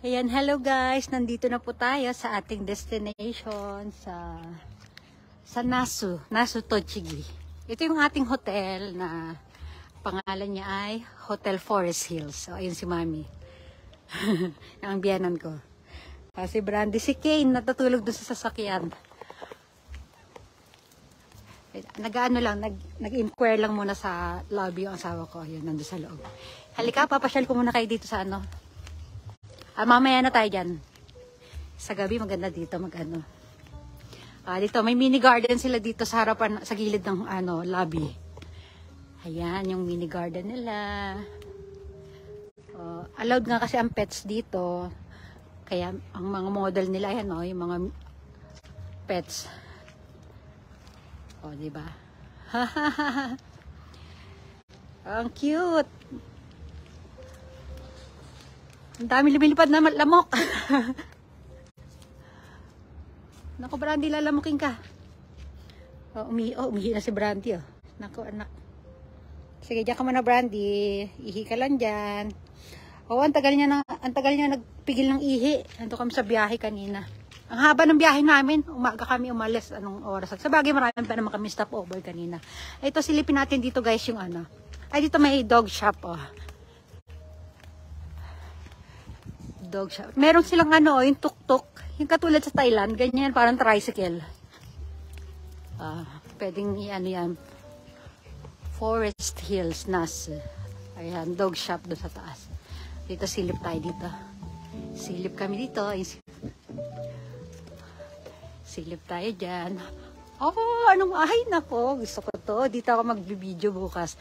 Ayan, hello guys. Nandito na po tayo sa ating destination sa Nasu Tochigi. Ito yung ating hotel na pangalan niya ay Hotel Forest Hills. So, ayun si Mami. Ang biyanan ko. Si Brandy, si Kane, natutulog doon sa sasakyan. Nag-inquire lang muna sa lobby yung asawa ko. Ayun, nandun sa loob. Halika, papasyal ko muna kayo dito sa ano. Mamaya na tayo dyan. Sa gabi, maganda dito, dito, may mini garden sila dito sa harapan, sa gilid ng lobby. Ayan, yung mini garden nila. Allowed nga kasi ang pets dito. Kaya, ang mga model nila, ayan yung mga pets. Diba? Ang cute! Ang dami lumilipad na lamok. Naku, Brandy, lalamukin ka. Umihi na si Brandy. Naku, anak. Sige, diyan ka muna, Brandy. Ihi ka lang dyan. Ang tagal niya nagpigil ng ihi. Nandito kami sa biyahe kanina. Ang haba ng biyahe namin. Umaga kami umalis. Anong oras? Sa bagay, marami pa naman kami stopover kanina. Ito, silipin natin dito, guys, yung Ay, dito may dog shop, Dog shop. Meron silang yung tuk-tuk. Yung katulad sa Thailand. Ganyan, parang tricycle. Pwedeng yan. Forest Hills, Nasu. Ayan, dog shop doon sa taas. Dito, silip tayo dito. Silip kami dito. Silip tayo dyan. Ay, nako. Gusto ko to. Dito ako mag-video bukas.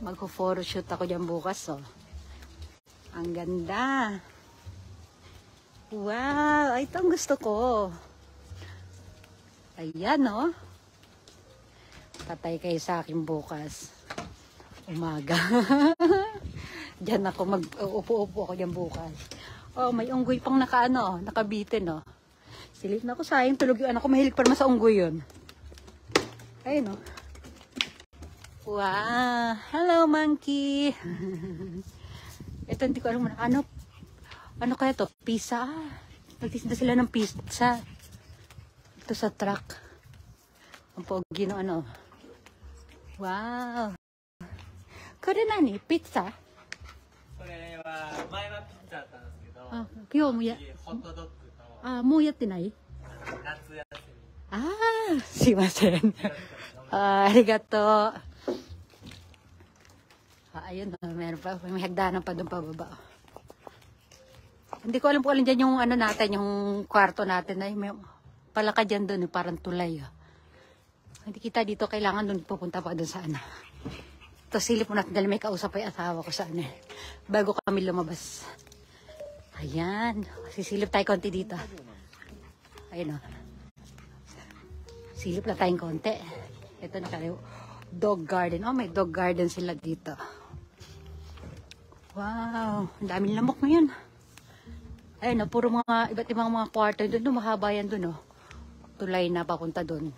Mag-photoshoot ako dyan bukas, Ang ganda. Wow, ito ang gusto ko. Ayan, Patay kayo sa akin bukas. Umaga. Diyan ako mag-upo-upo ako diyan bukas. May unggoy pang nakabitin, Silip na ako, sayang tulog yung anak ko. Mahilig pa naman sa unggoy yun. Ayun, Wow. Hello, monkey. Ito, hindi ko alam ano kaya to? Pizza. Nagtitinda sila ng pizza. Ito sa truck. Ang pogi ng Wow. Kore nani? Pizza? これは前はピッツァだったんですけど、今日もホットドッグともうやってない？夏休み。すいません。ありがとう。Ayun, meron pa. May hagdanan pa doon pababa. Hindi ko alam po dyan yung natin, yung kwarto natin. May palaka dyan doon, parang tulay. Hindi kita dito, kailangan doon pupunta pa doon sa Ito, silip mo natin dahil may kausap pa yung asawa ko sa bago kami lumabas. Ayan. Sisilip tayo konti dito. Ayun, silip na tayong konti. Ito na kayo. Dog garden. May dog garden sila dito. Wow. Ang daming lamok ngayon. Ayun, puro mga iba't ibang mga kwarto doon. Mahaba yan doon, Tulay na papunta doon.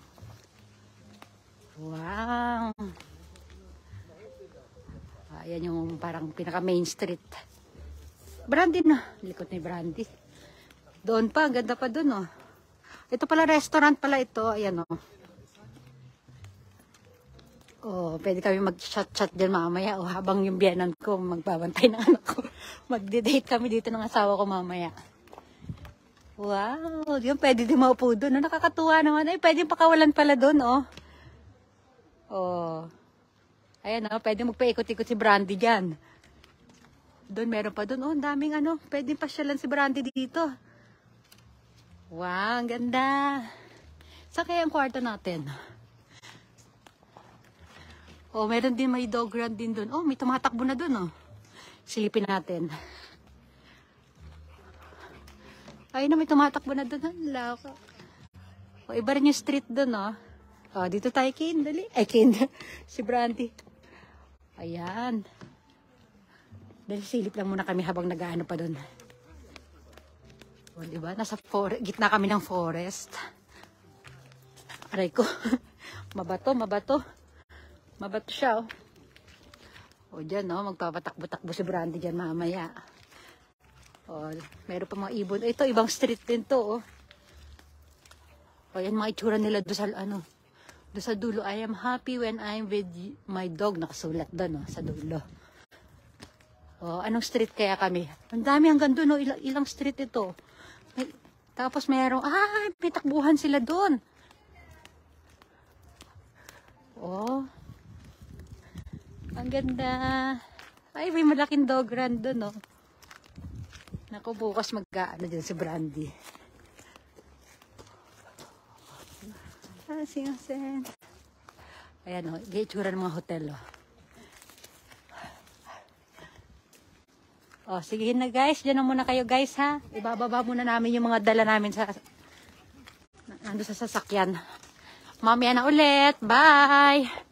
Wow. Ayan yung parang pinaka main street. Brandy na. Likod ni Brandy. Doon pa. Ang ganda pa doon, Ito pala restaurant pala ito. Ayan, pwede kami mag-chat-chat dyan mamaya habang yung biyanan ko magbabantay ng anak ko. Magde-date kami dito ng asawa ko mamaya. Wow, yun pwede din maupo doon. Nakakatuwa naman. Ay, pwede pakawalan pala doon, Ayan, pwede magpaikot-ikot si Brandy dyan. Doon, meron pa doon. Ang daming pwede pasyalan si Brandy dito. Wow, ang ganda. Saan kaya ang kwarto natin? Meron din may dog run din doon. May tumatakbo na doon, Silipin natin. Ay na, may tumatakbo na doon. Lako. Iba rin yung street doon, dito tayo, Kane. Dali. Ay, Kane. Si Brandy. Ayan. Dali, silip lang muna kami habang nag-aano pa doon. Diba? Nasa gitna kami ng forest. Aray ko. Mabato. Mabato siya, dyan, magpapatakbo-takbo si Brandy dyan mamaya. Oh, meron pa mga ibon. Ito, ibang street din to, oh. O, yan mga itsura nila doon sa, doon sa dulo. I am happy when I'm with my dog. Nakasulat doon, oh, sa dulo. O, anong street kaya kami? Ang dami hanggang doon, oh. Ilang street ito. Tapos merong, may takbuhan sila doon. Oh. Ang ganda. Ay, may malaking dog run doon, oh. Naku, bukas mag-ano dyan si Brandy. Singsen. Ayan, oh. Itsura ng mga hotel, oh. Oh, sige na guys. Diyan na muna kayo guys, ha. Ibababa muna namin yung mga dala namin sa sa sasakyan. Mamaya na ulit. Bye!